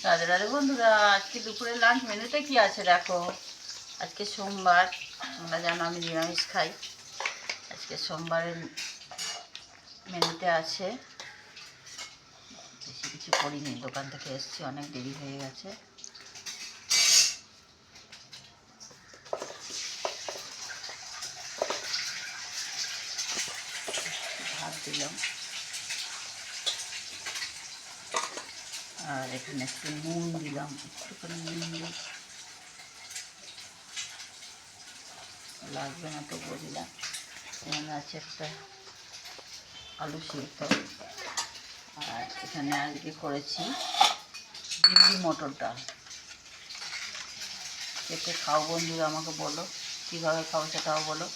রাধে রাধে বন্ধুরা, আজকে দুপুরের লাঞ্চ মেনুতে কি আছে দেখো। আজকে সোমবার, তোমরা জানো আমি নিরামিষ খাই। আজকে সোমবারের মেনুতে আছে, বেশি কিছু করিনি, দোকান থেকে এসেছি, অনেক দেরি হয়ে গেছে। ভাত দিলাম, আর এখানে একটু নুন দিলাম, একটুখানি নুন দিই, লাগবে না তবুও দিলাম। এখানে আছে একটা আলু সিদ্ধ, আর এখানে আজকে করেছি বিউলি মটর ডাল। কেটে খাও বন্ধুরা, আমাকে বলো কীভাবে খাও সেটাও বলো।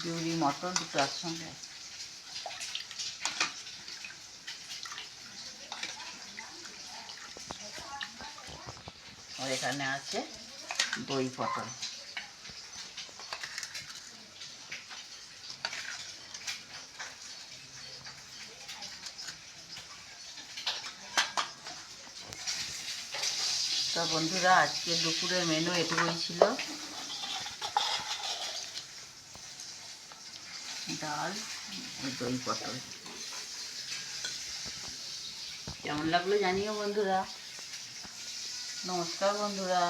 বিউলি মটর দুটো একসঙ্গে। আর এখানে আছে দই পটল। তো বন্ধুরা, আজকে দুপুরের মেনু এটুকুই ছিল। ডাল, দই পটল। কেমন লাগলো জানিও বন্ধুরা। নমস্কার বন্ধুরা।